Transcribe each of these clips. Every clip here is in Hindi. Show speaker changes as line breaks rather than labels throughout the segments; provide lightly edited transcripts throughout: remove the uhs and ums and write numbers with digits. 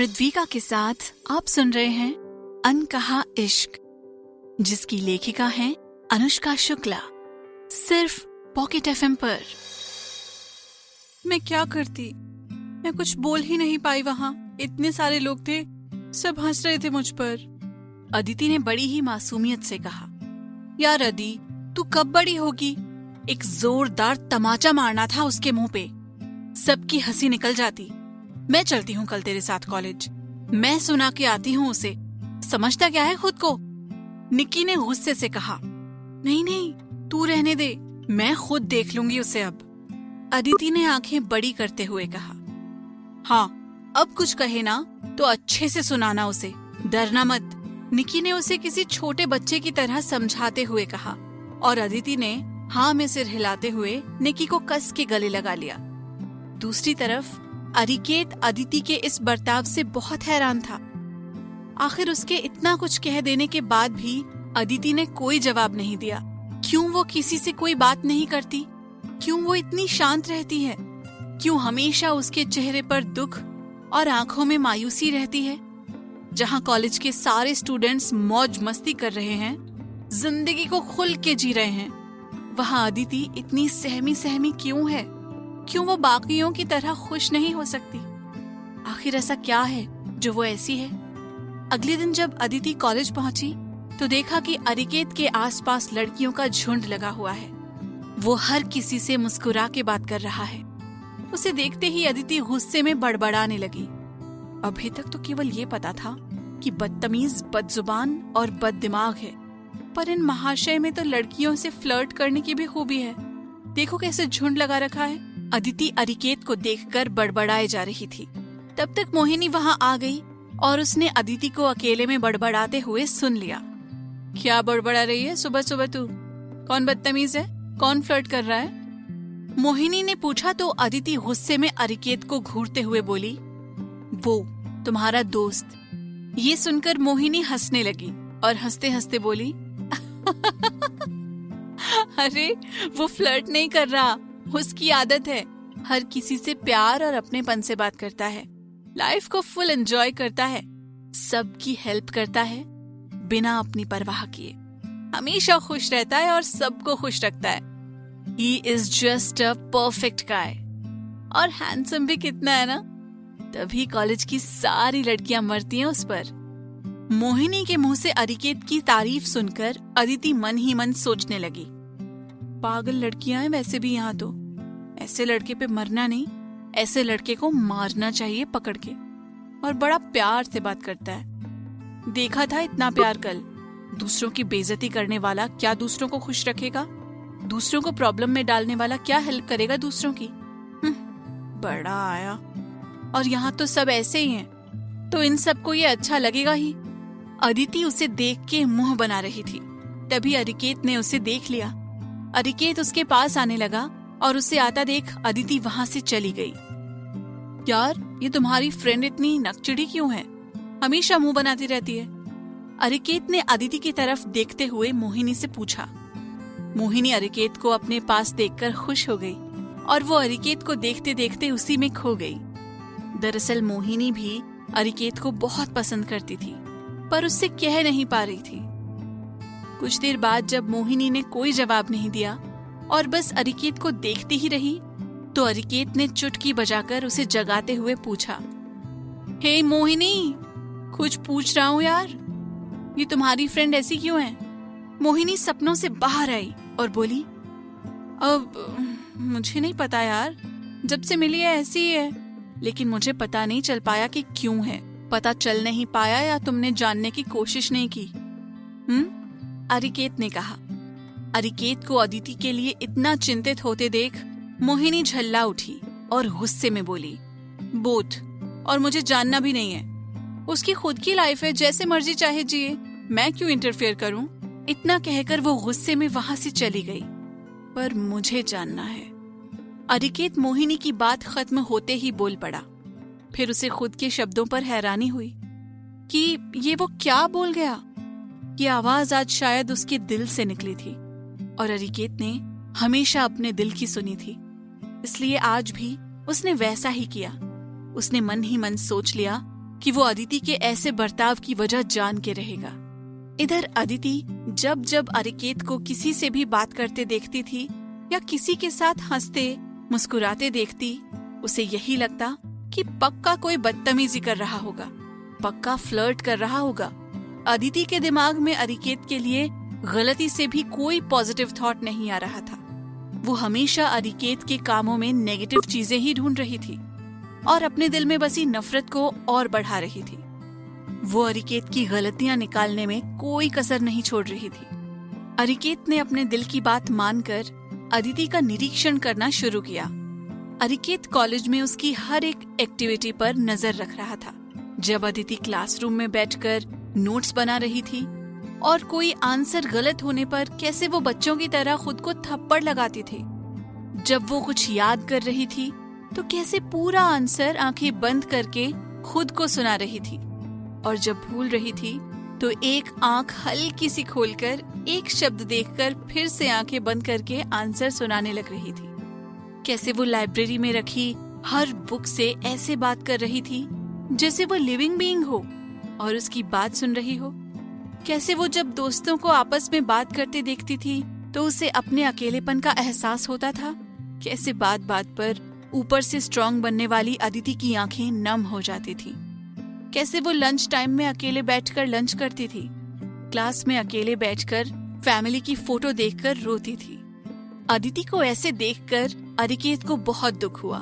मृद्विका के साथ आप सुन रहे हैं अनकहा इश्क, जिसकी लेखिका हैं अनुष्का शुक्ला, सिर्फ पॉकेट एफएम पर।
मैं क्या करती, मैं कुछ बोल ही नहीं पाई। वहां इतने सारे लोग थे, सब हंस रहे थे मुझ पर।
अदिति ने बड़ी ही मासूमियत से कहा, यार अदी, तू कब बड़ी होगी? एक जोरदार तमाचा मारना था उसके मुंह पे, सबकी हंसी निकल जाती। मैं चलती हूँ कल तेरे साथ कॉलेज, मैं सुना के आती हूँ उसे। समझता क्या है खुद को? निक्की ने गुस्से से कहा। नहीं नहीं, तू रहने दे, मैं खुद देख लूंगी उसे अब। अदिति ने आंखें बड़ी करते हुए कहा। हाँ, अब कुछ कहे ना तो अच्छे से सुनाना उसे, डरना मत। निक्की ने उसे किसी छोटे बच्चे की तरह समझाते हुए कहा और अदिति ने हाँ में सिर हिलाते हुए निक्की को कस के गले लगा लिया। दूसरी तरफ अरिकेत अदिति के इस बर्ताव से बहुत हैरान था। आखिर उसके इतना कुछ कह देने के बाद भी अदिति ने कोई जवाब नहीं दिया। क्यों वो किसी से कोई बात नहीं करती? क्यों वो इतनी शांत रहती है? क्यों हमेशा उसके चेहरे पर दुख और आंखों में मायूसी रहती है? जहां कॉलेज के सारे स्टूडेंट्स मौज मस्ती कर रहे हैं, जिंदगी को खुल के जी रहे हैं, वहां अदिति इतनी सहमी सहमी क्यों है? क्यों वो बाकियों की तरह खुश नहीं हो सकती? आखिर ऐसा क्या है जो वो ऐसी है? अगले दिन जब अदिति कॉलेज पहुंची तो देखा कि अरिकेत के आसपास लड़कियों का झुंड लगा हुआ है। वो हर किसी से मुस्कुरा के बात कर रहा है। उसे देखते ही अदिति गुस्से में बड़बड़ाने लगी। अभी तक तो केवल ये पता था कि बदतमीज, बदजुबान और बददिमाग है, पर इन महाशय में तो लड़कियों से फ्लर्ट करने की भी खूबी है। देखो कैसे झुंड लगा रखा है। अदिति अरिकेत को देखकर बड़बड़ाए जा रही थी। तब तक मोहिनी वहां आ गई और उसने अदिति को अकेले में बड़बड़ाते हुए सुन लिया। क्या बड़बड़ा रही है सुबह सुबह तू? कौन बदतमीज है? कौन फ्लर्ट कर रहा है? मोहिनी ने पूछा तो अदिति गुस्से में अरिकेत को घूरते हुए बोली, वो तुम्हारा दोस्त। ये सुनकर मोहिनी हंसने लगी और हंसते हंसते बोली, अरे वो फ्लर्ट नहीं कर रहा, उसकी आदत है। हर किसी से प्यार और अपनेपन से बात करता है, लाइफ को फुल एंजॉय करता है, सबकी हेल्प करता है बिना अपनी परवाह किए, हमेशा खुश रहता है और सबको खुश रखता है। He is just a perfect guy। और हैंडसम भी कितना है ना, तभी कॉलेज की सारी लड़कियां मरती हैं उस पर। मोहिनी के मुंह से अरिकेत की तारीफ सुनकर अदिति मन ही मन सोचने लगी, पागल लड़कियां हैं वैसे भी यहाँ तो। ऐसे लड़के पे मरना नहीं, ऐसे लड़के को मारना चाहिए पकड़ के। और बड़ा प्यार से बात करता है। देखा था इतना प्यार कल। दूसरों की बेइज्जती करने वाला क्या दूसरों को खुश रखेगा? दूसरों को प्रॉब्लम में डालने वाला क्या हेल्प करेगा दूसरों की? बड़ा आया। और यहाँ तो सब ऐसे ही हैं, तो इन सबको ये अच्छा लगेगा ही। अदिति उसे देख के मुंह बना रही थी, तभी अरिकेत ने उसे देख लिया। अरिकेत उसके पास आने लगा और उसे आता देख अदिति वहां से चली गई। यार, ये तुम्हारी फ्रेंड इतनी नकचिड़ी क्यों है? हमेशा मुंह बनाती रहती है। अरिकेत ने अदिति की तरफ देखते हुए मोहिनी से पूछा। मोहिनी अरिकेत को अपने पास देखकर खुश हो गई और वो अरिकेत को देखते देखते उसी में खो गई। दरअसल मोहिनी भी अरिकेत को बहुत पसंद करती थी, पर उससे कह नहीं पा रही थी। कुछ देर बाद जब मोहिनी ने कोई जवाब नहीं दिया और बस अरिकेत को देखती ही रही, तो अरिकेत ने चुटकी बजाकर उसे जगाते हुए पूछा, हे मोहिनी, कुछ पूछ रहा हूँ यार, ये तुम्हारी फ्रेंड ऐसी क्यों है? मोहिनी सपनों से बाहर आई और बोली, अब मुझे नहीं पता यार, जब से मिली है ऐसी ही है, लेकिन मुझे पता नहीं चल पाया कि क्यों है। पता चल नहीं पाया या तुमने जानने की कोशिश नहीं की? अरिकेत ने कहा। अरिकेत को अदिति के लिए इतना चिंतित होते देख मोहिनी झल्ला उठी और गुस्से में बोली, बोथ, और मुझे जानना भी नहीं है। उसकी खुद की लाइफ है, जैसे मर्जी चाहे जिए, मैं क्यों इंटरफेयर करूं? इतना कहकर वो गुस्से में वहां से चली गई। पर मुझे जानना है। अरिकेत मोहिनी की बात खत्म होते ही बोल पड़ा। फिर उसे खुद के शब्दों पर हैरानी हुई कि ये वो क्या बोल गया। ये आवाज आज शायद उसके दिल से निकली थी और अरिकेत ने हमेशा अपने दिल की सुनी थी, इसलिए आज भी उसने वैसा ही किया। उसने मन ही मन सोच लिया कि वो अदिति के ऐसे बर्ताव की वजह जान के रहेगा। इधर अदिति जब जब अरिकेत को किसी से भी बात करते देखती थी या किसी के साथ हंसते मुस्कुराते देखती, उसे यही लगता कि पक्का कोई बदतमीजी कर रहा होगा, पक्का फ्लर्ट कर रहा होगा। अदिति के दिमाग में अरिकेत के लिए गलती से भी कोई पॉजिटिव थॉट नहीं आ रहा था। वो हमेशा अरिकेत के कामों में नेगेटिव चीजें ही ढूंढ रही थी और अपने दिल में बसी नफरत को और बढ़ा रही थी। वो अरिकेत की गलतियां निकालने में कोई कसर नहीं छोड़ रही थी। अरिकेत ने अपने दिल की बात मानकर अदिति का निरीक्षण करना शुरू किया। अरिकेत कॉलेज में उसकी हर एक एक्टिविटी पर नजर रख रहा था। जब अदिति क्लासरूम में बैठकर नोट्स बना रही थी और कोई आंसर गलत होने पर कैसे वो बच्चों की तरह खुद को थप्पड़ लगाती थी, जब वो कुछ याद कर रही थी तो कैसे पूरा आंसर आंखें बंद करके खुद को सुना रही थी, और जब भूल रही थी तो एक आंख हल्की सी खोलकर एक शब्द देखकर फिर से आंखें बंद करके आंसर सुनाने लग रही थी। कैसे वो लाइब्रेरी में रखी हर बुक से ऐसे बात कर रही थी जैसे वो लिविंग बीइंग हो और उसकी बात सुन रही हो। कैसे वो जब दोस्तों को आपस में बात करते देखती थी तो उसे अपने अकेलेपन का एहसास होता था। कैसे बात बात पर ऊपर से स्ट्रांग बनने वाली अदिति की आंखें नम हो जाती थी। कैसे वो लंच टाइम में अकेले बैठकर लंच करती थी, क्लास में अकेले बैठकर फैमिली की फोटो देखकर रोती थी। अदिति को ऐसे देखकर अरिकेत को बहुत दुख हुआ।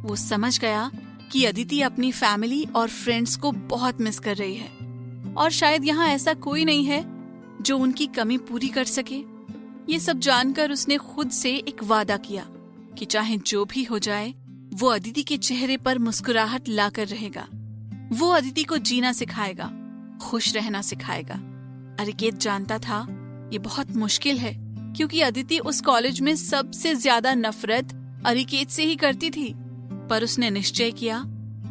वो समझ गया कि अदिति अपनी फैमिली और फ्रेंड्स को बहुत मिस कर रही है और शायद यहाँ ऐसा कोई नहीं है जो उनकी कमी पूरी कर सके। ये सब जानकर उसने खुद से एक वादा किया कि चाहे जो भी हो जाए वो अदिति के चेहरे पर मुस्कुराहट लाकर रहेगा। वो अदिति को जीना सिखाएगा, खुश रहना सिखाएगा। अरिकेत जानता था ये बहुत मुश्किल है क्योंकि अदिति उस कॉलेज में सबसे ज्यादा नफरत अरिकेत से ही करती थी, पर उसने निश्चय किया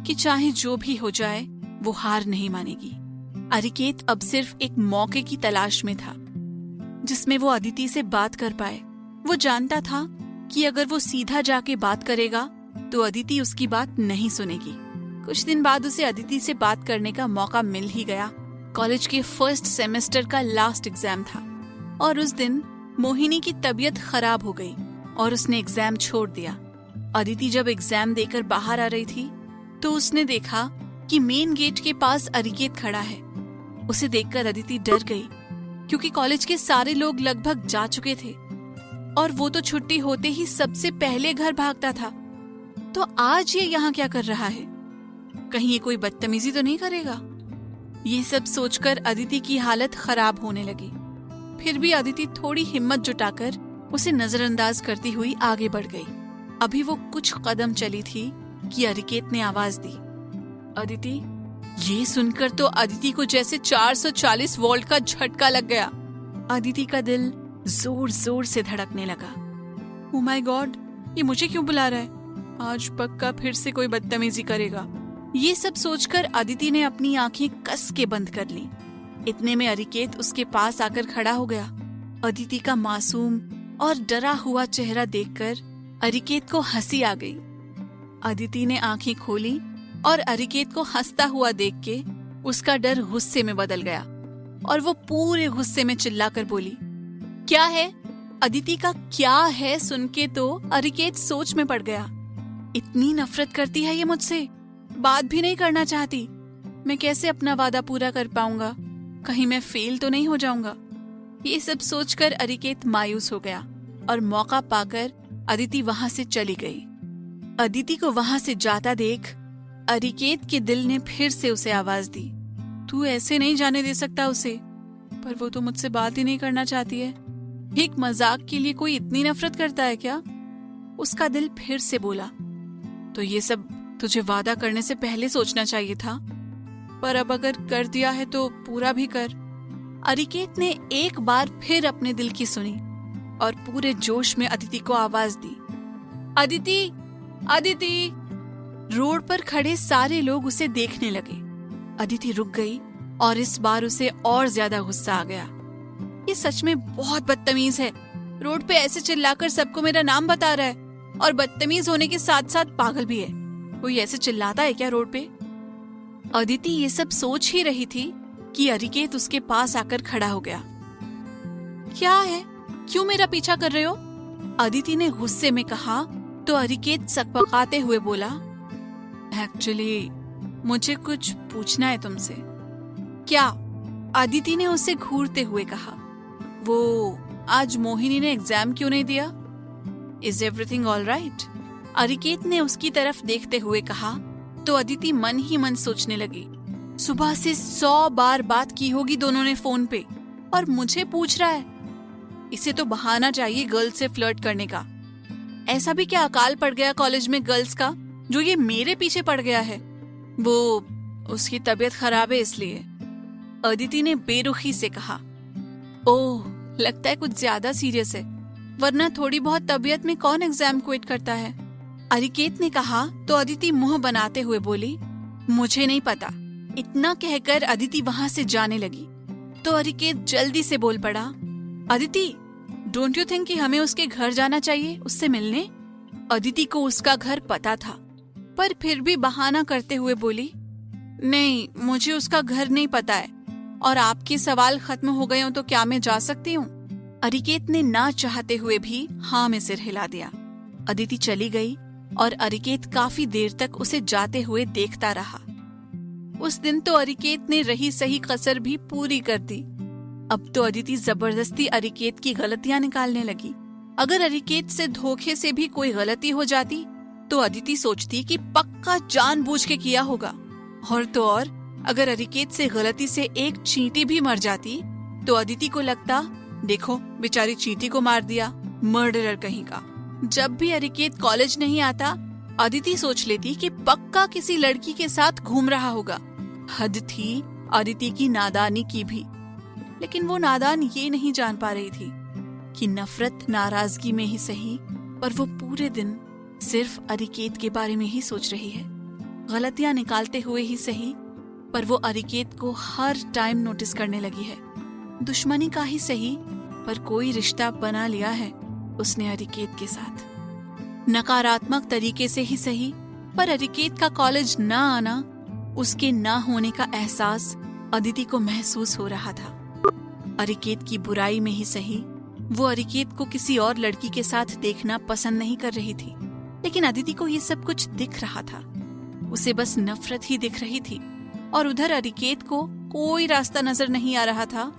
कि चाहे जो भी हो जाए वो हार नहीं मानेगी। अरिकेत अब सिर्फ एक मौके की तलाश में था जिसमें वो अदिति से बात कर पाए। वो जानता था कि अगर वो सीधा जाके बात करेगा तो अदिति उसकी बात नहीं सुनेगी। कुछ दिन बाद उसे अदिति से बात करने का मौका मिल ही गया। कॉलेज के फर्स्ट सेमेस्टर का लास्ट एग्जाम था और उस दिन मोहिनी की तबीयत खराब हो गई और उसने एग्जाम छोड़ दिया। अदिति जब एग्जाम देकर बाहर आ रही थी तो उसने देखा कि मेन गेट के पास अरिकेत खड़ा है। उसे देखकर अदिति डर गई क्योंकि कॉलेज के सारे लोग लगभग जा चुके थे और वो तो छुट्टी होते ही सबसे पहले घर भागता था। तो आज ये यहाँ क्या कर रहा है? कहीं ये कोई बदतमीजी तो नहीं करेगा? ये सब सोचकर अदिति की हालत खराब होने लगी। फिर भी अदिति थोड़ी हिम्मत जुटाकर उसे नजरअंदाज करती हुई आगे बढ़ गई। अभी वो कुछ कदम चली थी कि अरिकेत ने आवाज दी, अदिति। ये सुनकर तो अदिति को जैसे 440 वोल्ट का झटका लग गया। अदिति का दिल जोर जोर से धड़कने लगा। ओ माय गॉड, ये मुझे क्यों बुला रहा है? आज पक्का फिर से कोई बदतमीजी करेगा। ये सब सोचकर अदिति ने अपनी आंखें कस के बंद कर ली। इतने में अरिकेत उसके पास आकर खड़ा हो गया। अदिति का मासूम और डरा हुआ चेहरा देखकर अरिकेत को हंसी आ गई। अदिति ने आंखें खोली और अरिकेत को हंसता हुआ देख के उसका डर गुस्से में बदल गया और वो पूरे गुस्से में चिल्लाकर बोली, क्या है? अदिति का क्या है सुन के तो अरिकेत सोच में पड़ गया। इतनी नफरत करती है ये मुझसे, बात भी नहीं करना चाहती। मैं कैसे अपना वादा पूरा कर पाऊंगा? कहीं मैं फेल तो नहीं हो जाऊंगा? ये सब सोचकर अरिकेत मायूस हो गया और मौका पाकर अदिति वहां से चली गई। अदिति को वहां से जाता देख अरिकेत के दिल ने फिर से उसे आवाज दी, तू ऐसे नहीं जाने दे सकता उसे। पर वो तो मुझसे बात ही नहीं करना चाहती है। एक मजाक के लिए कोई इतनी नफरत करता है क्या? उसका दिल फिर से बोला, तो ये सब तुझे वादा करने से पहले सोचना चाहिए था, पर अब अगर कर दिया है तो पूरा भी कर। अरिकेत ने एक बार फिर अपने दिल की सुनी और पूरे जोश में अदिति को आवाज दी, अदिति, अदिति। रोड पर खड़े सारे लोग उसे देखने लगे। अदिति रुक गई और इस बार उसे और ज्यादा गुस्सा आ गया। ये सच में बहुत बदतमीज है। रोड पे ऐसे चिल्लाकर सबको मेरा नाम बता रहा है और बदतमीज होने के साथ साथ पागल भी है। कोई ऐसे चिल्लाता है क्या रोड पे? अदिति ये सब सोच ही रही थी कि अरिकेत उसके पास आकर खड़ा हो गया। क्या है, क्यों मेरा पीछा कर रहे हो? अदिति ने गुस्से में कहा तो अरिकेत सकपकाते हुए बोला, एक्चुअली मुझे कुछ पूछना है तुमसे। क्या? अदिति ने उसे घूरते हुए कहा। वो आज मोहिनी ने एग्जाम क्यों नहीं दिया? Is everything all right? Ariket ने उसकी तरफ देखते हुए कहा तो अदिति मन ही मन सोचने लगी, सुबह से 100 बार बात की होगी दोनों ने फोन पे और मुझे पूछ रहा है। इसे तो बहाना चाहिए गर्ल्स से फ्लर्ट करने का। ऐसा भी क्या अकाल पड़ गया कॉलेज में गर्ल्स का जो ये मेरे पीछे पड़ गया है? वो उसकी तबीयत खराब है इसलिए, अदिति ने बेरुखी से कहा। ओह, लगता है कुछ ज्यादा सीरियस है, वरना थोड़ी बहुत तबीयत में कौन एग्जाम क्विट करता है? अरिकेत ने कहा तो अदिति मुंह बनाते हुए बोली, मुझे नहीं पता। इतना कहकर अदिति वहां से जाने लगी तो अरिकेत जल्दी से बोल पड़ा, अदिति, डोंट यू थिंक कि हमें उसके घर जाना चाहिए उससे मिलने? अदिति को उसका घर पता था पर फिर भी बहाना करते हुए बोली, नहीं, मुझे उसका घर नहीं पता है और आपके सवाल खत्म हो गए हो तो क्या मैं जा सकती हूँ? अरिकेत ने ना चाहते हुए भी हाँ में सिर हिला दिया। अदिति चली गई और अरिकेत काफी देर तक उसे जाते हुए देखता रहा। उस दिन तो अरिकेत ने रही सही कसर भी पूरी कर दी। अब तो अदिति जबरदस्ती अरिकेत की गलतियां निकालने लगी। अगर अरिकेत से धोखे से भी कोई गलती हो जाती तो अदिति सोचती कि पक्का जानबूझ के किया होगा, और तो और अगर अरिकेत से गलती से एक चींटी भी मर जाती तो अदिति को लगता, देखो बेचारी चींटी को मार दिया, मर्डरर कहीं का। जब भी अरिकेत कॉलेज नहीं आता अदिति सोच लेती कि पक्का किसी लड़की के साथ घूम रहा होगा। हद थी अदिति की नादानी की भी, लेकिन वो नादान ये नहीं जान पा रही थी कि नफरत नाराजगी में ही सही पर वो पूरे दिन सिर्फ अरिकेत के बारे में ही सोच रही है। गलतियां निकालते हुए ही सही पर वो अरिकेत को हर टाइम नोटिस करने लगी है। दुश्मनी का ही सही पर कोई रिश्ता बना लिया है उसने अरिकेत के साथ। नकारात्मक तरीके से ही सही पर अरिकेत का कॉलेज ना आना, उसके ना होने का एहसास अदिति को महसूस हो रहा था। अरिकेत की बुराई में ही सही वो अरिकेत को किसी और लड़की के साथ देखना पसंद नहीं कर रही थी, लेकिन अदिति को ये सब कुछ दिख रहा था। उसे बस नफरत ही दिख रही थी और उधर अरिकेत को कोई रास्ता नजर नहीं आ रहा था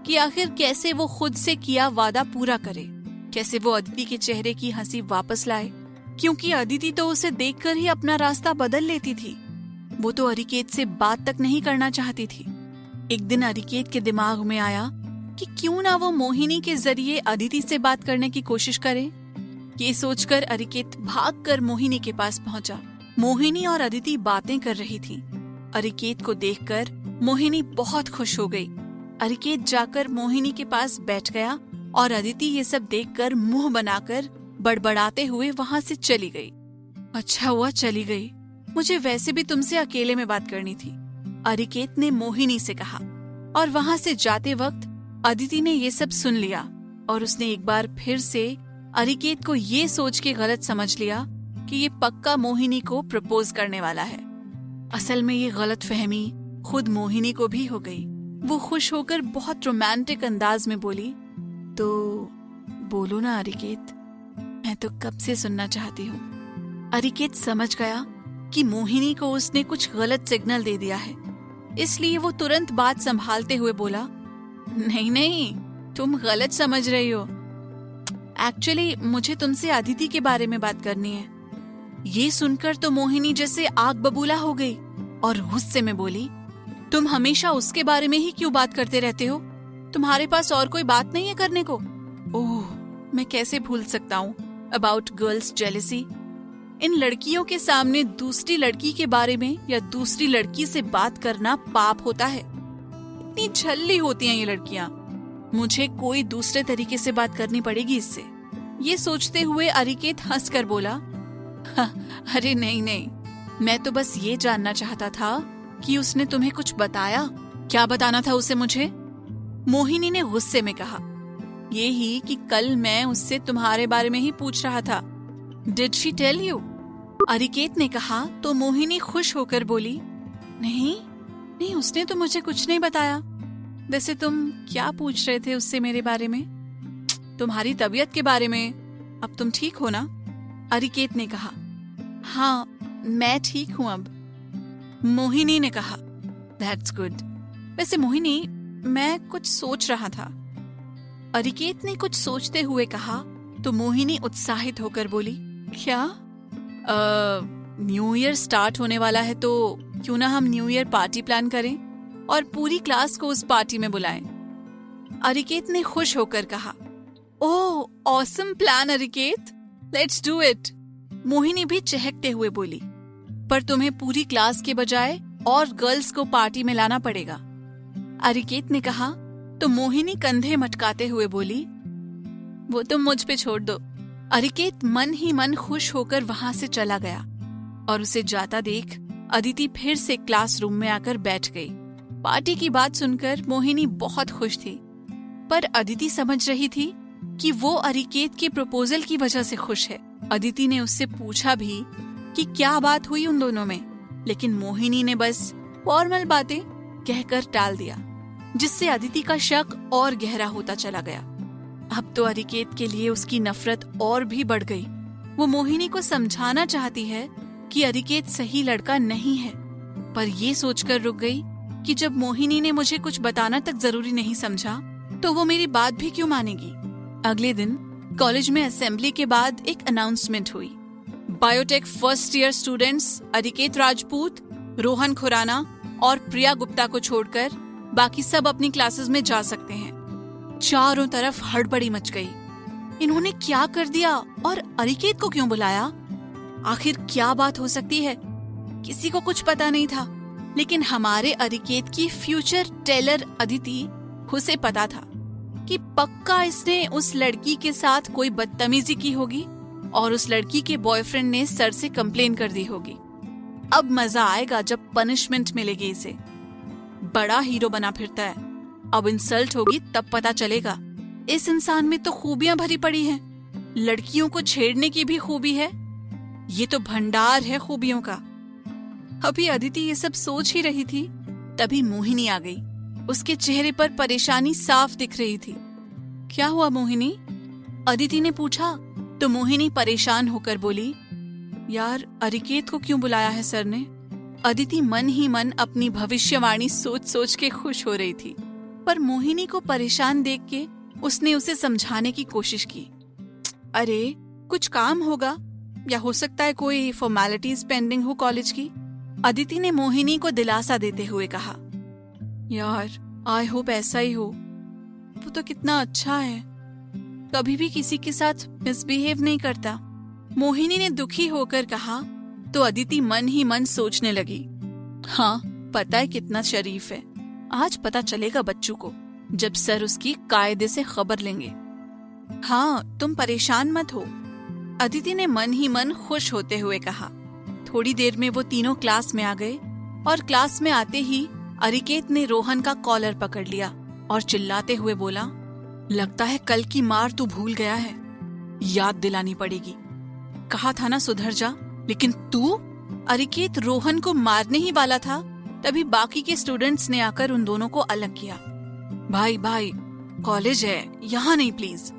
कि आखिर कैसे वो खुद से किया वादा पूरा करे, कैसे वो अदिति के चेहरे की हंसी वापस लाए, क्योंकि अदिति तो उसे देखकर ही अपना रास्ता बदल लेती थी। वो तो अरिकेत से बात तक नहीं करना चाहती थी। एक दिन अरिकेत के दिमाग में आया कि क्यों ना वो मोहिनी के जरिए अदिति से बात करने की कोशिश करे। ये सोचकर अरिकेत भागकर मोहिनी के पास पहुंचा। मोहिनी और अदिति बातें कर रही थी। अरिकेत को देखकर मोहिनी बहुत खुश हो गई। अरिकेत जाकर मोहिनी के पास बैठ गया और अदिति ये सब देखकर मुंह बनाकर बड़बड़ाते हुए वहां से चली गई। अच्छा हुआ चली गई, मुझे वैसे भी तुमसे अकेले में बात करनी थी, अरिकेत ने मोहिनी से कहा। और वहां से जाते वक्त अदिति ने ये सब सुन लिया और उसने एक बार फिर से अरिकेत को ये सोच के गलत समझ लिया कि ये पक्का मोहिनी को प्रपोज करने वाला है। असल में ये गलत फहमी खुद मोहिनी को भी हो गई। वो खुश होकर बहुत रोमांटिक अंदाज में बोली, तो बोलो ना अरिकेत, मैं तो कब से सुनना चाहती हूँ। अरिकेत समझ गया कि मोहिनी को उसने कुछ गलत सिग्नल दे दिया है, इसलिए वो तुरंत बात संभालते हुए बोला, नहीं नहीं, तुम गलत समझ रही हो। एक्चुअली मुझे तुमसे अदिति के बारे में बात करनी है। ये सुनकर तो मोहिनी जैसे आग बबूला हो गई और गुस्से में बोली, तुम हमेशा उसके बारे में ही क्यों बात करते रहते हो? तुम्हारे पास और कोई बात नहीं है करने को? ओह, मैं कैसे भूल सकता हूँ अबाउट गर्ल्स जेलेसी। इन लड़कियों के सामने दूसरी लड़की के बारे में या दूसरी लड़की से बात करना पाप होता है। इतनी झल्ली होती हैं ये लड़कियां। मुझे कोई दूसरे तरीके से बात करनी पड़ेगी इससे। ये सोचते हुए अरिकेत हंसकर बोला, अरे नहीं नहीं, मैं तो बस ये जानना चाहता था कि उसने तुम्हें कुछ बताया। क्या बताना था उसे मुझे? मोहिनी ने गुस्से में कहा, ये ही कि कल मैं उससे तुम्हारे बारे में ही पूछ रहा था। Did she tell you? Ariket ने कहा तो मोहिनी खुश होकर बोली, नहीं, नहीं, उसने तो मुझे कुछ नहीं बताया। वैसे तुम क्या पूछ रहे थे उससे मेरे बारे में? तुम्हारी तबीयत के बारे में। अब तुम ठीक हो ना? अरिकेत ने कहा। हाँ, मैं ठीक हूं अब, मोहिनी ने कहा। That's good. वैसे मोहिनी, मैं कुछ सोच रहा था। अरिकेत ने कुछ सोचते हुए कहा तो मोहिनी उत्साहित होकर बोली, क्या? न्यू ईयर स्टार्ट होने वाला है तो क्यों ना हम न्यू ईयर पार्टी प्लान करें और पूरी क्लास को उस पार्टी में बुलाएं। अरिकेत ने खुश होकर कहा। Oh, awesome plan Ariket, let's do it. Mohini भी चहकते हुए बोली, पर तुम्हें पूरी क्लास के बजाय और गर्ल्स को पार्टी में लाना पड़ेगा। अरिकेत ने कहा तो मोहिनी कंधे मटकाते हुए बोली, वो तुम मुझ पे छोड़ दो। अरिकेत मन ही मन खुश होकर वहां से चला गया और उसे जाता देख अदिति फिर से क्लासरूम में आकर बैठ गई। पार्टी की बात सुनकर मोहिनी बहुत खुश थी, पर अदिति समझ रही थी कि वो अरिकेत के प्रपोजल की वजह से खुश है। अदिति ने उससे पूछा भी कि क्या बात हुई उन दोनों में, लेकिन मोहिनी ने बस फॉर्मल बातें कहकर टाल दिया, जिससे अदिति का शक और गहरा होता चला गया। अब तो अरिकेत के लिए उसकी नफरत और भी बढ़ गई। वो मोहिनी को समझाना चाहती है कि अरिकेत सही लड़का नहीं है, पर ये सोचकर रुक गई कि जब मोहिनी ने मुझे कुछ बताना तक जरूरी नहीं समझा तो वो मेरी बात भी क्यों मानेगी। अगले दिन कॉलेज में असेंबली के बाद एक अनाउंसमेंट हुई। Biotech first year students Ariket Rajput, Rohan Khurana और प्रिया गुप्ता को छोड़कर बाकी सब अपनी क्लासेस में जा सकते हैं। चारों तरफ हड़बड़ी मच गई। इन्होंने क्या कर दिया और अरिकेत को क्यों बुलाया? आखिर क्या बात हो सकती है? किसी को कुछ पता नहीं था, लेकिन हमारे अरिकेत की फ्यूचर टेलर अदिति, उसे पता था कि पक्का इसने उस लड़की के साथ कोई बदतमीजी की होगी और उस लड़की के बॉयफ्रेंड ने सर से कंप्लेन कर दी होगी। अब मजा आएगा जब पनिशमेंट मिलेगी इसे। बड़ा हीरो बना फिरता है, अब इंसल्ट होगी तब पता चलेगा। इस इंसान में तो खूबियां भरी पड़ी हैं। लड़कियों को छेड़ने की भी खूबी है। ये तो भंडार है खूबियों का। अभी अदिति ये सब सोच ही रही थी, तभी मोहिनी आ गई। उसके चेहरे पर परेशानी साफ दिख रही थी। क्या हुआ मोहिनी? अदिति ने पूछा तो मोहिनी परेशान होकर बोली, यार अरिकेत को क्यों बुलाया है सर ने? अदिति मन ही मन अपनी भविष्यवाणी सोच सोच के खुश हो रही थी, पर मोहिनी को परेशान देख के उसने उसे समझाने की कोशिश की। अरे कुछ काम होगा, या हो सकता है कोई फॉर्मेलिटीज पेंडिंग हो कॉलेज की। अदिति ने मोहिनी को दिलासा देते हुए कहा। यार आई होप ऐसा ही हो। वो तो कितना अच्छा है, कभी भी किसी के साथ मिसबिहेव नहीं करता। मोहिनी ने दुखी होकर कहा तो अदिति मन ही मन सोचने लगी, हाँ पता है कितना शरीफ है। आज पता चलेगा बच्चों को, जब सर उसकी कायदे से खबर लेंगे। हाँ तुम परेशान मत हो, अदिति ने मन ही मन खुश होते हुए कहा। थोड़ी देर में वो तीनों क्लास में आ गए और क्लास में आते ही अरिकेत ने रोहन का कॉलर पकड़ लिया और चिल्लाते हुए बोला, लगता है कल की मार तू भूल गया है, याद दिलानी पड़ेगी। कहा था ना सुधर जा, लेकिन तू। अरिकेत रोहन को मारने ही वाला था, तभी बाकी के स्टूडेंट्स ने आकर उन दोनों को अलग किया। भाई भाई कॉलेज है, यहाँ नहीं प्लीज,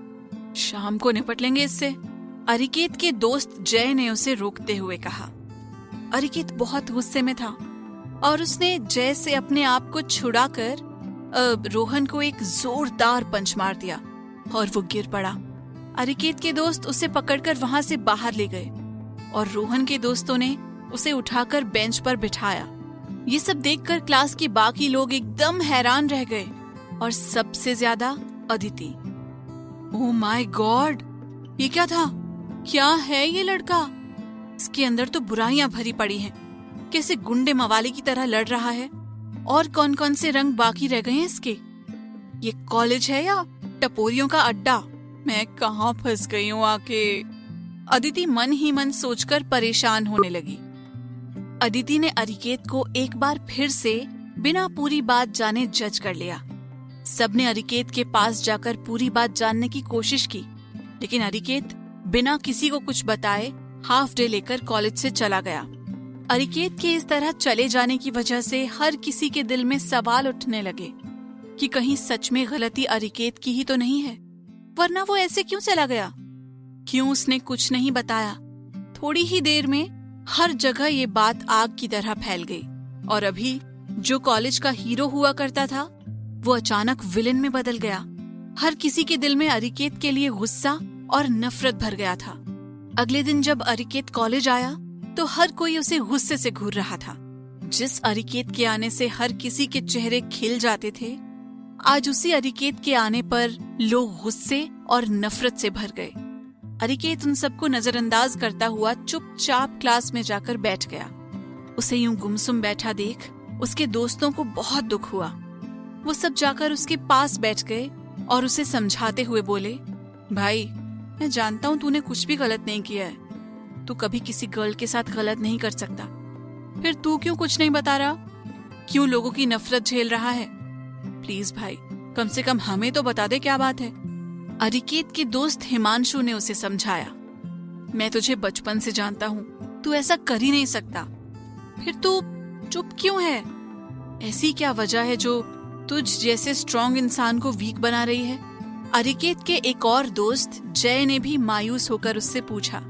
शाम को निपट लेंगे इससे, अरिकेत के दोस्त जय ने उसे रोकते हुए कहा। अरिकेत बहुत गुस्से में था और उसने जय से अपने आप को छुड़ाकर रोहन को एक जोरदार पंच मार दिया और वो गिर पड़ा। अरिकेत के दोस्त उसे पकड़कर वहां से बाहर ले गए और रोहन के दोस्तों ने उसे उठाकर बेंच पर बिठाया। ये सब देखकर क्लास के बाकी लोग एकदम हैरान रह गए और सबसे ज्यादा अदिति। ओह माय गॉड, ये क्या था? क्या है ये लड़का? इसके अंदर तो बुराइयां भरी पड़ी हैं। कैसे गुंडे मवाली की तरह लड़ रहा है, और कौन कौन से रंग बाकी रह गए हैं इसके? ये कॉलेज है या टपोरियों का अड्डा? मैं कहाँ फंस गई हूँ आके। अदिति मन ही मन सोचकर परेशान होने लगी। अदिति ने अरिकेत को एक बार फिर से बिना पूरी बात जाने जज कर लिया। सबने अरिकेत के पास जाकर पूरी बात जानने की कोशिश की, लेकिन अरिकेत बिना किसी को कुछ बताए हाफ डे लेकर कॉलेज से चला गया। अरिकेत के इस तरह चले जाने की वजह से हर किसी के दिल में सवाल उठने लगे कि कहीं सच में गलती अरिकेत की ही तो नहीं है, वरना वो ऐसे क्यों चला गया? क्यों उसने कुछ नहीं बताया? थोड़ी ही देर में हर जगह ये बात आग की तरह फैल गई और अभी जो कॉलेज का हीरो हुआ करता था वो अचानक विलेन में बदल गया। हर किसी के दिल में अरिकेत के लिए गुस्सा और नफरत भर गया था। अगले दिन जब अरिकेत कॉलेज आया तो हर कोई उसे गुस्से से घूर रहा था। जिस अरिकेत के आने से हर किसी के चेहरे खिल जाते थे, आज उसी अरिकेत के आने पर लोग गुस्से और नफरत से भर गए। अरिकेत उन सबको नजरअंदाज करता हुआ चुपचाप क्लास में जाकर बैठ गया। उसे यूं गुमसुम बैठा देख उसके दोस्तों को बहुत दुख हुआ। वो सब जाकर उसके पास बैठ गए और उसे समझाते हुए बोले, भाई मैं जानता हूँ तूने कुछ भी गलत नहीं किया है, तू कभी किसी गर्ल के साथ गलत नहीं कर सकता, फिर तू क्यों कुछ नहीं बता रहा? क्यों लोगों की नफरत झेल रहा है? प्लीज भाई कम से कम हमें तो बता दे क्या बात है। अरिकेत के दोस्त हिमांशु ने उसे समझाया, मैं तुझे बचपन से जानता हूँ, तू ऐसा कर ही नहीं सकता, फिर तू चुप क्यों है? ऐसी क्या वजह है जो तुझ जैसे स्ट्रॉन्ग इंसान को वीक बना रही है? अरिकेत के एक और दोस्त जय ने भी मायूस होकर उससे पूछा।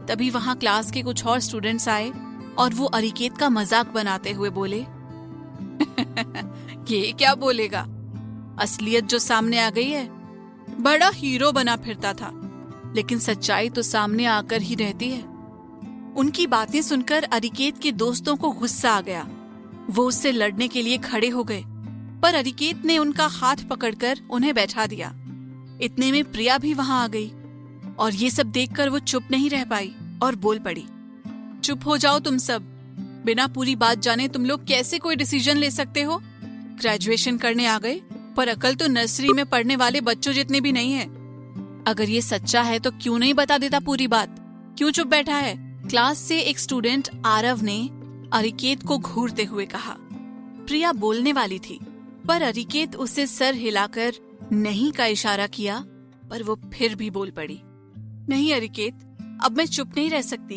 तभी वहाँ क्लास के कुछ और स्टूडेंट्स आए और वो अरिकेत का मजाक बनाते हुए बोले, ये क्या बोलेगा, असलियत जो सामने आ गई है। बड़ा हीरो बना फिरता था, लेकिन सच्चाई तो सामने आकर ही रहती है। उनकी बातें सुनकर अरिकेत के दोस्तों को गुस्सा आ गया। वो उससे लड़ने के लिए खड़े हो गए, पर अरिकेत ने उनका हाथ पकड़कर उन्हें बैठा दिया। इतने में प्रिया भी वहां आ गई और ये सब देखकर वो चुप नहीं रह पाई और बोल पड़ी, चुप हो जाओ तुम सब, बिना पूरी बात जाने तुम लोग कैसे कोई डिसीजन ले सकते हो? ग्रेजुएशन करने आ गए, पर अकल तो नर्सरी में पढ़ने वाले बच्चों जितने भी नहीं है। अगर ये सच्चा है तो क्यों नहीं बता देता पूरी बात, क्यों चुप बैठा है? क्लास से एक स्टूडेंट आरव ने अरिकेत को घूरते हुए कहा। प्रिया बोलने वाली थी, पर अरिकेत उसे सर हिलाकर नहीं का इशारा किया, पर वो फिर भी बोल पड़ी, नहीं अरिकेत, अब मैं चुप नहीं रह सकती।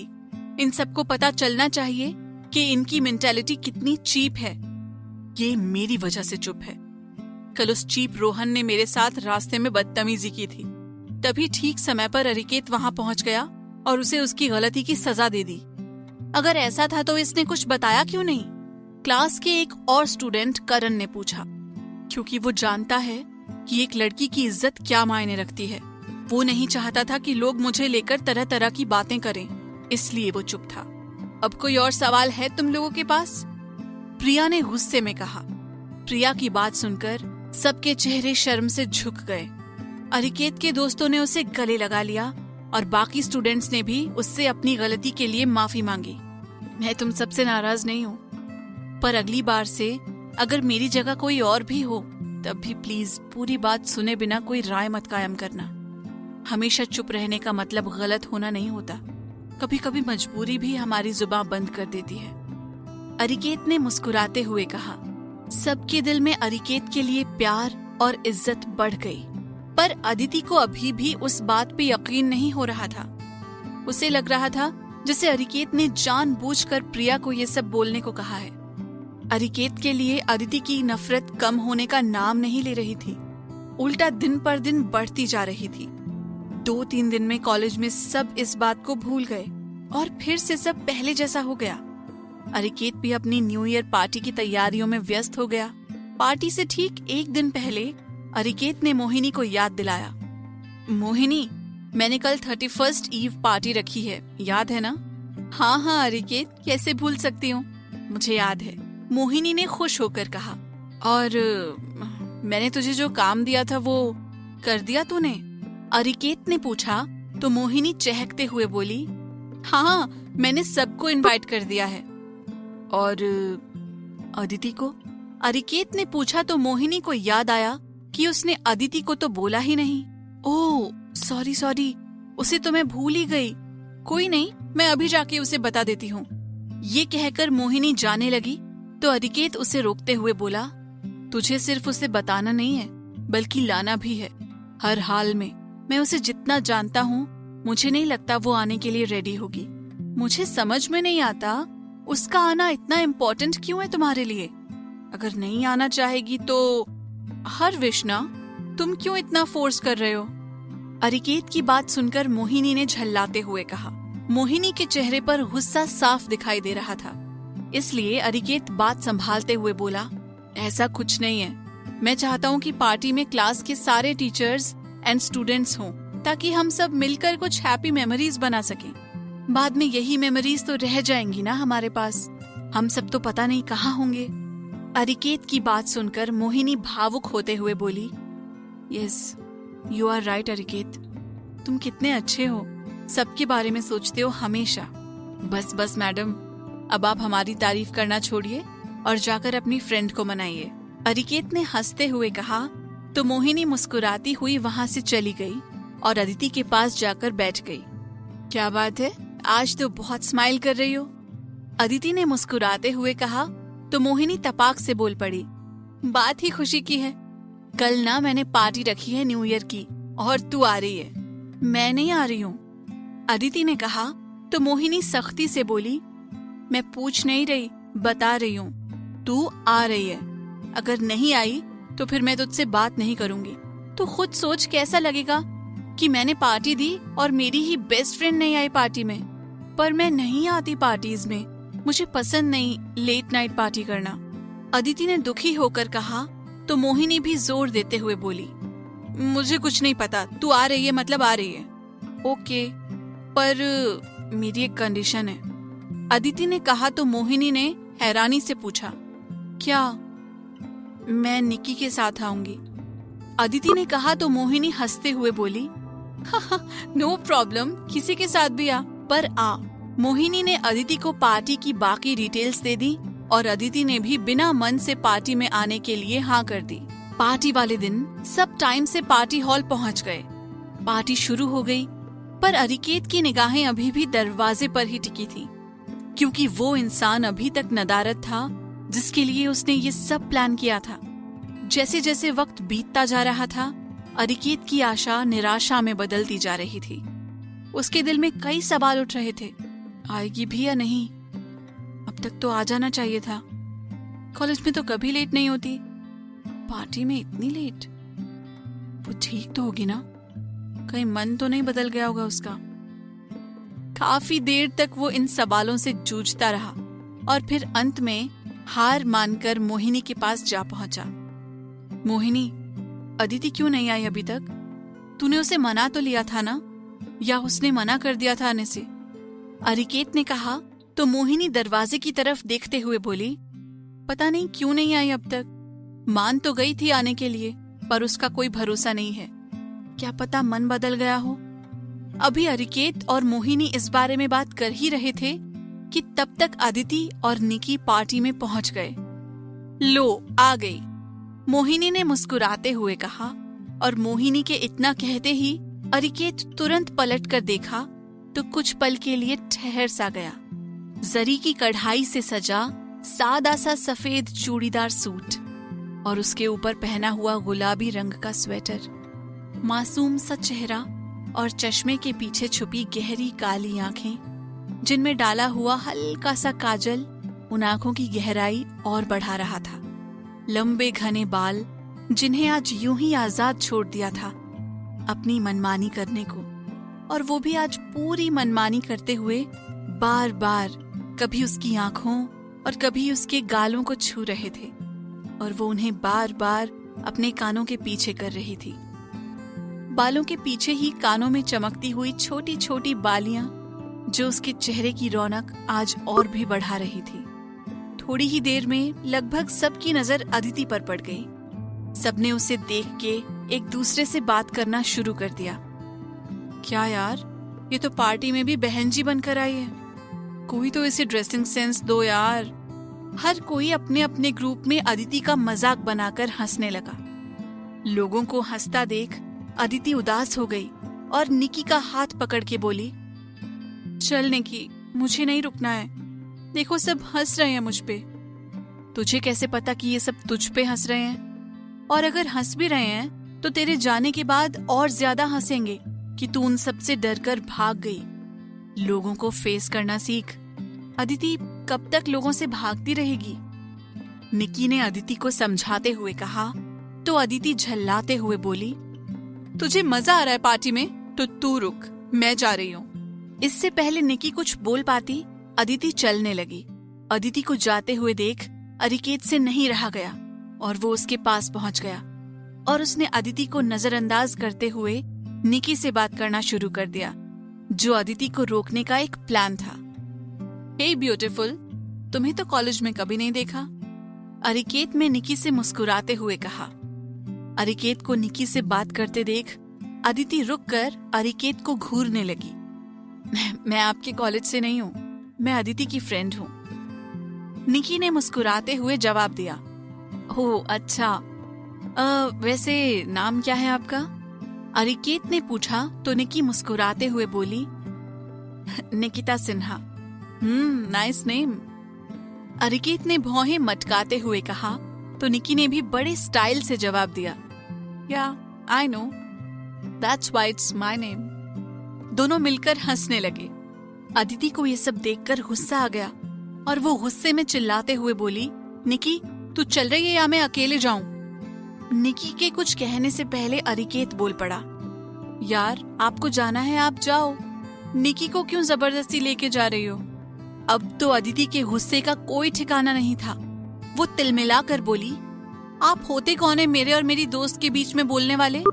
इन सबको पता चलना चाहिए कि इनकी मेंटालिटी कितनी चीप है। ये मेरी वजह से चुप है। कल उस चीप रोहन ने मेरे साथ रास्ते में बदतमीजी की थी, तभी ठीक समय पर अरिकेत वहां पहुंच गया और उसे उसकी गलती की सजा दे दी। अगर ऐसा था तो इसने कुछ बताया क्यों नहीं? क्लास के एक और स्टूडेंट करण ने पूछा, क्योंकि वो जानता है कि एक लड़की की इज्जत क्या मायने रखती है। वो नहीं चाहता था कि लोग मुझे लेकर तरह तरह की बातें करें, इसलिए वो चुप था। अब कोई और सवाल है तुम लोगों के पास? प्रिया ने गुस्से में कहा। प्रिया की बात सुनकर सबके चेहरे शर्म से झुक गए। अरिकेत के दोस्तों ने उसे गले लगा लिया और बाकी स्टूडेंट्स ने भी उससे अपनी गलती के लिए माफी मांगी। मैं तुम सबसे नाराज नहीं हूँ, पर अगली बार से अगर मेरी जगह कोई और भी हो तब भी प्लीज पूरी बात सुने बिना कोई राय मत कायम करना। हमेशा चुप रहने का मतलब गलत होना नहीं होता, कभी कभी मजबूरी भी हमारी जुबान बंद कर देती है। अरिकेत ने मुस्कुराते हुए कहा। सबके दिल में अरिकेत के लिए प्यार और इज्जत बढ़ गई, पर अदिति को अभी भी उस बात पे यकीन नहीं हो रहा था। उसे लग रहा था जैसे अरिकेत ने जानबूझकर प्रिया को ये सब बोलने को कहा है। अरिकेत के लिए अदिति की नफरत कम होने का नाम नहीं ले रही थी, उल्टा दिन पर दिन बढ़ती जा रही थी। 2-3 दिन में कॉलेज में सब इस बात को भूल गए और फिर से सब पहले जैसा हो गया। अरिकेत भी अपनी न्यू ईयर पार्टी की तैयारियों में व्यस्त हो गया। पार्टी से ठीक एक दिन पहले अरिकेत ने मोहिनी को याद दिलाया, मोहिनी, मैंने कल 31st ईव पार्टी रखी है, याद है ना? हाँ हाँ अरिकेत, कैसे भूल सकती हूँ, मुझे याद है, मोहिनी ने खुश होकर कहा। और मैंने तुझे जो काम दिया था वो कर दिया तूने? अरिकेत ने पूछा तो मोहिनी चहकते हुए बोली, हाँ मैंने सबको इनवाइट कर दिया है। और अदिति को? अरिकेत ने पूछा तो मोहिनी को याद आया कि उसने अदिति को तो बोला ही नहीं। ओह सॉरी, उसे तो मैं भूल ही गई। कोई नहीं, मैं अभी जाके उसे बता देती हूँ। ये कहकर मोहिनी जाने लगी तो अरिकेत उसे रोकते हुए बोला, तुझे सिर्फ उसे बताना नहीं है बल्कि लाना भी है। हर हाल में मैं उसे जितना जानता हूँ, मुझे नहीं लगता वो आने के लिए रेडी होगी। मुझे समझ में नहीं आता उसका आना इतना इम्पोर्टेंट क्यों है तुम्हारे लिए? अगर नहीं आना चाहेगी तो हर विश ना, तुम क्यों इतना फोर्स कर रहे हो? अरिकेत की बात सुनकर मोहिनी ने झल्लाते हुए कहा। मोहिनी के चेहरे पर गुस्सा साफ दिखाई दे रहा था, इसलिए अरिकेत बात संभालते हुए बोला, ऐसा कुछ नहीं है। मैं चाहता हूँ कि पार्टी में क्लास के सारे टीचर्स एंड स्टूडेंट्स हों, ताकि हम सब मिलकर कुछ हैप्पी मेमोरीज बना सकें। बाद में यही मेमोरीज तो रह जाएंगी ना हमारे पास। हम सब तो पता नहीं कहाँ होंगे। अरिकेत की बात सुनकर मोहिनी भावुक होते हुए बोली, यस, यू आर राइट अरिकेत, तुम कितने अच्छे हो, सबके बारे में सोचते हो हमेशा। बस मैडम, अब आप हमारी तारीफ करना छोड़िए और जाकर अपनी फ्रेंड को मनाइए। अरिकेत ने हंसते हुए कहा तो मोहिनी मुस्कुराती हुई वहां से चली गई और अदिति के पास जाकर बैठ गई। क्या बात है, आज तो बहुत स्माइल कर रही हो, अदिति ने मुस्कुराते हुए कहा तो मोहिनी तपाक से बोल पड़ी, बात ही खुशी की है। कल ना मैंने पार्टी रखी है न्यू ईयर की और तू आ रही है। मैं नहीं आ रही हूँ, अदिति ने कहा तो मोहिनी सख्ती से बोली, मैं पूछ नहीं रही, बता रही हूँ, तू आ रही है। अगर नहीं आई तो फिर मैं तुझसे बात नहीं करूंगी। तू खुद सोच कैसा लगेगा कि मैंने पार्टी दी और मेरी ही बेस्ट फ्रेंड नहीं आई पार्टी में। पर मैं नहीं आती पार्टीज में, मुझे पसंद नहीं लेट नाइट पार्टी करना, अदिति ने दुखी होकर कहा तो मोहिनी भी जोर देते हुए बोली, मुझे कुछ नहीं पता, तू आ रही है मतलब आ रही है। ओके, पर मेरी एक कंडीशन है, अदिति ने कहा तो मोहिनी ने हैरानी से पूछा, क्या? मैं निकी के साथ आऊंगी, अदिति ने कहा तो मोहिनी हंसते हुए बोली, नो प्रॉब्लम, किसी के साथ भी आ, पर आ। मोहिनी ने अदिति को पार्टी की बाकी डिटेल्स दे दी और अदिति ने भी बिना मन से पार्टी में आने के लिए हाँ कर दी। पार्टी वाले दिन सब टाइम से पार्टी हॉल पहुंच गए। पार्टी शुरू हो गई, पर अरिकेत की निगाहें अभी भी दरवाजे पर ही टिकी थी, क्योंकि वो इंसान अभी तक नदारद था जिसके लिए उसने ये सब प्लान किया था। जैसे जैसे वक्त बीतता जा रहा था, अरिकेत की आशा निराशा में बदलती जा रही थी। उसके दिल में कई सवाल उठ रहे थे, आएगी भी या नहीं, अब तक तो आ जाना चाहिए था, कॉलेज में तो कभी लेट नहीं होती, पार्टी में इतनी लेट, वो ठीक तो होगी ना, कहीं मन तो नहीं बदल गया होगा उसका। काफी देर तक वो इन सवालों से जूझता रहा और फिर अंत में हार मानकर मोहिनी के पास जा पहुंचा। मोहिनी, अदिति क्यों नहीं आई अभी तक? तूने उसे मना तो लिया था ना, या उसने मना कर दिया था आने से? अरिकेत ने कहा तो मोहिनी दरवाजे की तरफ देखते हुए बोली, पता नहीं क्यों नहीं आई अब तक। मान तो गई थी आने के लिए, पर उसका कोई भरोसा नहीं है, क्या पता मन बदल गया हो। अभी अरिकेत और मोहिनी इस बारे में बात कर ही रहे थे कि तब तक अदिति और निकी पार्टी में पहुंच गए। लो, आ गई, मोहिनी ने मुस्कुराते हुए कहा और मोहिनी के इतना कहते ही अरिकेत तुरंत पलट कर देखा तो कुछ पल के लिए ठहर सा गया। जरी की कढ़ाई से सजा सादा सा सफेद चूड़ीदार सूट और उसके ऊपर पहना हुआ गुलाबी रंग का स्वेटर, मासूम सा चेहरा और चश्मे के पीछे छुपी गहरी काली आंखें जिनमें डाला हुआ हल्का सा काजल उन आंखों की गहराई और बढ़ा रहा था। लंबे घने बाल जिन्हें आज यूं ही आजाद छोड़ दिया था अपनी मनमानी करने को, और वो भी आज पूरी मनमानी करते हुए बार बार कभी उसकी आंखों और कभी उसके गालों को छू रहे थे, और वो उन्हें बार बार अपने कानों के पीछे कर रही थी। बालों के पीछे ही कानों में चमकती हुई छोटी छोटी बालियां जो उसके चेहरे की रौनक आज और भी बढ़ा रही थी। थोड़ी ही देर में लगभग सबकी नजर अदिति पर पड़ गई। सबने उसे देख के एक दूसरे से बात करना शुरू कर दिया। क्या यार, ये तो पार्टी में भी बहन जी बनकर आई है, कोई तो इसे ड्रेसिंग सेंस दो यार। हर कोई अपने अपने ग्रुप में अदिति का मजाक बनाकर हंसने लगा। लोगों को हंसता देख अदिति उदास हो गई और निकी का हाथ पकड़ के बोली, चल निकी, मुझे नहीं रुकना है, देखो सब हंस रहे हैं मुझ पे। तुझे कैसे पता कि ये सब तुझ पे हंस रहे हैं? और अगर हंस भी रहे हैं तो तेरे जाने के बाद और ज्यादा हंसेंगे कि तू उन सब से डरकर भाग गई। लोगों को फेस करना सीख। अदिति, कब तक लोगों से भागती रहेगी? निकी ने अदिति को समझाते हुए कहा तो अदिति झल्लाते हुए बोली,
तुझे मजा आ रहा है पार्टी में तो तू रुक, मैं जा रही हूँ।
इससे पहले निकी कुछ बोल पाती, अदिति चलने लगी। अदिति को जाते हुए देख अरिकेत से नहीं रहा गया और वो उसके पास पहुंच गया और उसने अदिति को नजरअंदाज करते हुए निकी से बात करना शुरू कर दिया, जो अदिति को रोकने का एक प्लान था।
हे ब्यूटीफुल, तुम्हें तो कॉलेज में कभी नहीं देखा।
अरिकेत ने निकी से मुस्कुराते हुए कहा। अरिकेत को निकी से बात करते देख अदिति रुककर अरिकेत को घूरने लगी। मैं आपके कॉलेज से नहीं हूँ, मैं अदिति की फ्रेंड हूँ। निकी ने मुस्कुराते हुए जवाब दिया। ओह अच्छा, वैसे नाम क्या है आपका? अरिकेत ने पूछा तो निकी मुस्कुराते हुए बोली, निकिता सिन्हा।
Nice name.
अरिकेत ने भौहें मटकाते हुए कहा तो निकी ने भी बड़े स्टाइल से जवाब दिया,
या I know, that's why it's my name.
दोनों मिलकर हंसने लगे। अदिति को ये सब देखकर गुस्सा आ गया और वो गुस्से में चिल्लाते हुए बोली, निकी तू चल रही है या मैं अकेले जाऊं? निकी के कुछ कहने से पहले अरिकेत बोल पड़ा, यार आपको जाना है आप जाओ, निकी को क्यों जबरदस्ती लेके जा रही हो? अब तो अदिति के गुस्से का कोई ठिकाना नहीं था। वो तिलमिला कर बोली, आप होते कौन है मेरे और मेरी दोस्त के बीच में बोलने वाले?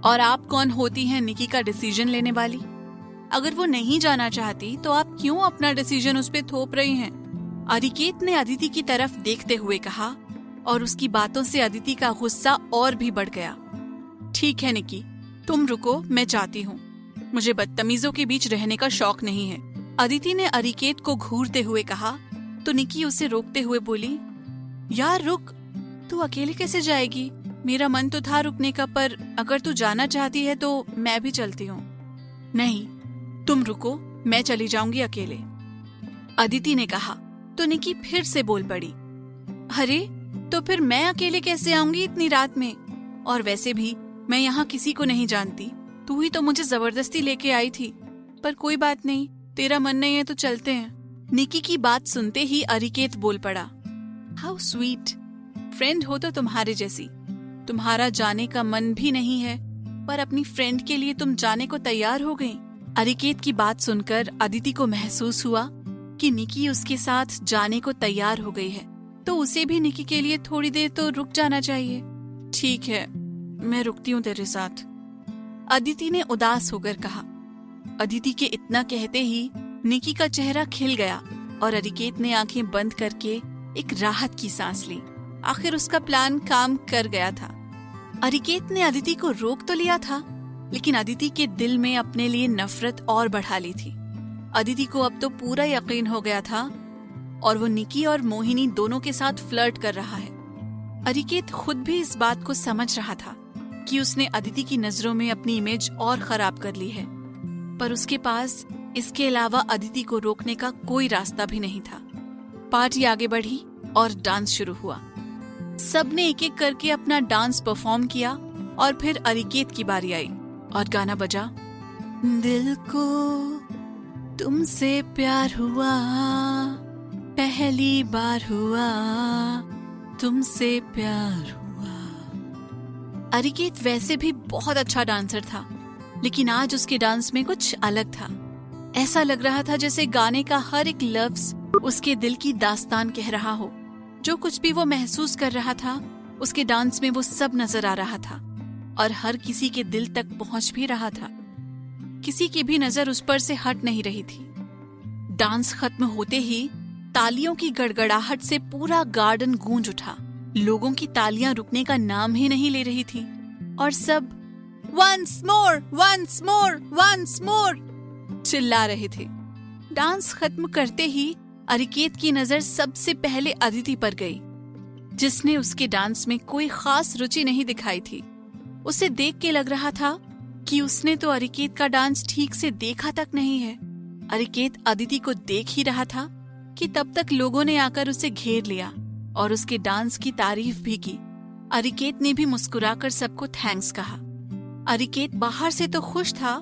और आप कौन होती हैं निकी का डिसीजन लेने वाली? अगर वो नहीं जाना चाहती तो आप क्यों अपना डिसीजन उस पे थोप रही हैं? अरिकेत ने अदिति की तरफ देखते हुए कहा और उसकी बातों से अदिति का गुस्सा और भी बढ़ गया। ठीक है निकी, तुम रुको, मैं जाती हूँ, मुझे बदतमीजों के बीच रहने का शौक नहीं है। अदिति ने अरिकेत को घूरते हुए कहा तो निकी उसे रोकते हुए बोली, यार रुक, तू अकेले कैसे जाएगी? मेरा मन तो था रुकने का, पर अगर तू जाना चाहती है तो मैं भी चलती हूँ। नहीं, तुम रुको, मैं चली जाऊंगी अकेले, अदिति ने कहा तो निकी फिर से बोल पड़ी, अरे तो फिर मैं अकेले कैसे आऊंगी इतनी रात में? और वैसे भी मैं यहाँ किसी को नहीं जानती, तू ही तो मुझे जबरदस्ती लेके आई थी। पर कोई बात नहीं, तेरा मन नहीं है तो चलते हैं। निकी की बात सुनते ही अरिकेत बोल पड़ा, हाउ स्वीट, फ्रेंड हो तो तुम्हारे जैसी। तुम्हारा जाने का मन भी नहीं है पर अपनी फ्रेंड के लिए तुम जाने को तैयार हो गई। अरिकेत की बात सुनकर अदिति को महसूस हुआ कि निकी उसके साथ जाने को तैयार हो गई है, तो उसे भी निकी के लिए थोड़ी देर तो रुक जाना चाहिए। ठीक है, मैं रुकती हूँ तेरे साथ, अदिति ने उदास होकर कहा। अदिति के इतना कहते ही निकी का चेहरा खिल गया और अरिकेत ने आंखें बंद करके एक राहत की सांस ली। आखिर उसका प्लान काम कर गया था। अरिकेत ने अदिति को रोक तो लिया था, लेकिन अदिति के दिल में अपने लिए नफरत और बढ़ा ली थी। अदिति को अब तो पूरा यकीन हो गया था और वो निकी और मोहिनी दोनों के साथ फ्लर्ट कर रहा है। अरिकेत खुद भी इस बात को समझ रहा था कि उसने अदिति की नजरों में अपनी इमेज और खराब कर ली है, पर उसके पास इसके अलावा अदिति को रोकने का कोई रास्ता भी नहीं था। पार्टी आगे बढ़ी और डांस शुरू हुआ। सबने एक एक करके अपना डांस परफॉर्म किया और फिर अरिकेत की बारी आई और गाना बजा, दिल को तुमसे प्यार हुआ, पहली बार हुआ, तुमसे प्यार हुआ। अरिकेत वैसे भी बहुत अच्छा डांसर था, लेकिन आज उसके डांस में कुछ अलग था। ऐसा लग रहा था जैसे गाने का हर एक लफ्ज उसके दिल की दास्तान कह रहा हो। जो कुछ भी वो महसूस कर रहा था उसके डांस में वो सब नजर आ रहा था और हर किसी के दिल तक पहुंच भी रहा था। किसी की भी नजर उस पर से हट नहीं रही थी। डांस खत्म होते ही तालियों की गड़गड़ाहट से पूरा गार्डन गूंज उठा। लोगों की तालियां रुकने का नाम ही नहीं ले रही थी और सब once more, once more, once more चिल्ला रहे थे। डांस खत्म करते ही अरिकेत की नजर सबसे पहले अदिति पर गई, जिसने उसके डांस में कोई खास रुचि नहीं दिखाई थी। उसे देख के लग रहा था कि उसने तो अरिकेत का डांस ठीक से देखा तक नहीं है। अरिकेत अदिति को देख ही रहा था कि तब तक लोगों ने आकर उसे घेर लिया और उसके डांस की तारीफ भी की। अरिकेत ने भी मुस्कुराकर सबको थैंक्स कहा। अरिकेत बाहर से तो खुश था,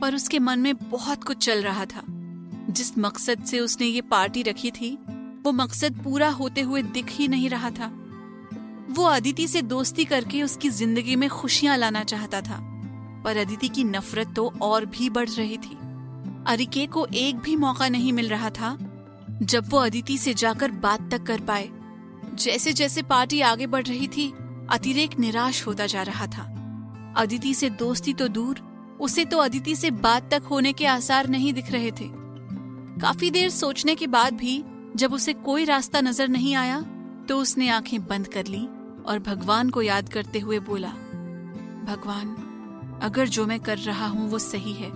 पर उसके मन में बहुत कुछ चल रहा था। जिस मकसद से उसने ये पार्टी रखी थी वो मकसद पूरा होते हुए दिख ही नहीं रहा था। वो अदिति से दोस्ती करके उसकी जिंदगी में खुशियां लाना चाहता था, पर अदिति की नफरत तो और भी बढ़ रही थी। अरिके को एक भी मौका नहीं मिल रहा था जब वो अदिति से जाकर बात तक कर पाए। जैसे जैसे पार्टी आगे बढ़ रही थी, अतिरेक निराश होता जा रहा था। अदिति से दोस्ती तो दूर, उसे तो अदिति से बात तक होने के आसार नहीं दिख रहे थे। काफी देर सोचने के बाद भी जब उसे कोई रास्ता नजर नहीं आया तो उसने आंखें बंद कर ली और भगवान को याद करते हुए बोला, भगवान, अगर जो मैं कर रहा हूं वो सही है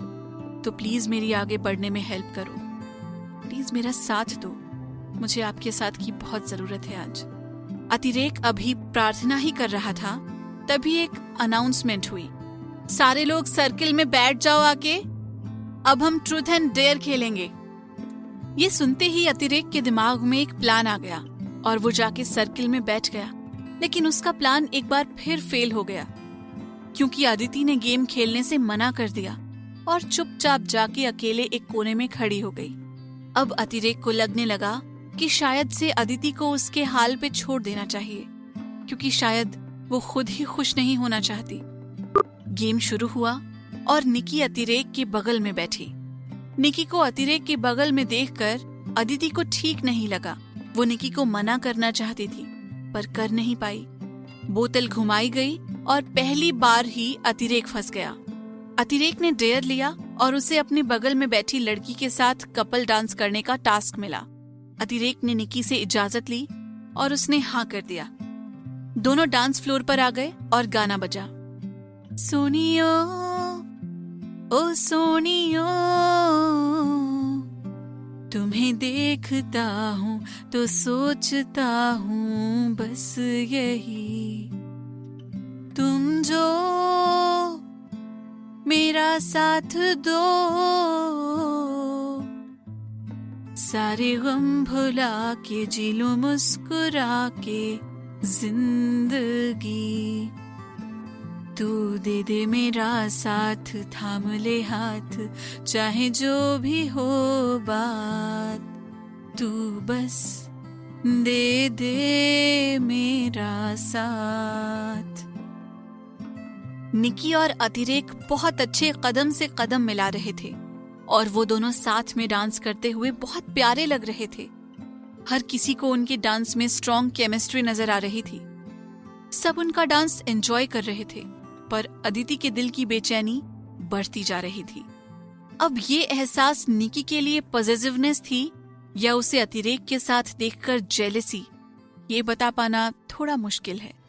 तो प्लीज मेरी आगे बढ़ने में हेल्प करो। प्लीज मेरा साथ दो, मुझे आपके साथ की बहुत जरूरत है आज। अतिरेक अभी प्रार्थना ही कर रहा था, तभी एक अनाउंसमेंट हुई, सारे लोग सर्किल में बैठ जाओ आके, अब हम ट्रूथ एंड डेयर खेलेंगे। ये सुनते ही अतिरेक के दिमाग में एक प्लान आ गया और वो जाके सर्किल में बैठ गया। लेकिन उसका प्लान एक बार फिर फेल हो गया, क्योंकि अदिति ने गेम खेलने से मना कर दिया और चुपचाप जाके अकेले एक कोने में खड़ी हो गई। अब अतिरेक को लगने लगा कि शायद से अदिति को उसके हाल पे छोड़ देना चाहिए, क्योंकि शायद वो खुद ही खुश नहीं होना चाहती। गेम शुरू हुआ और निकी अतिरेक के बगल में बैठी। निकी को अतिरेक के बगल में देखकर अदिति को ठीक नहीं लगा। वो निकी को मना करना चाहती थी पर कर नहीं पाई। बोतल घुमाई गई और पहली बार ही अतिरेक फंस गया। अतिरेक ने डेयर लिया और उसे अपने बगल में बैठी लड़की के साथ कपल डांस करने का टास्क मिला। अतिरेक ने निकी से इजाजत ली और उसने हाँ कर दिया। दोनों डांस फ्लोर पर आ गए और गाना बजा, सोनियो ओ सोनियो, तुम्हें देखता हूँ तो सोचता हूँ बस यही, तुम जो मेरा साथ दो, सारे गम भुला के जी लूं मुस्कुरा के जिंदगी, तू दे दे मेरा साथ, थाम ले हाथ, चाहे जो भी हो बात, तू बस दे दे मेरा साथ। निकी और अतिरेक बहुत अच्छे कदम से कदम मिला रहे थे और वो दोनों साथ में डांस करते हुए बहुत प्यारे लग रहे थे। हर किसी को उनके डांस में स्ट्रॉन्ग केमिस्ट्री नजर आ रही थी। सब उनका डांस एंजॉय कर रहे थे, पर अदिति के दिल की बेचैनी बढ़ती जा रही थी। अब ये एहसास निकी के लिए पॉजिटिवनेस थी या उसे अतिरेक के साथ देखकर जेलसी, ये बता पाना थोड़ा मुश्किल है।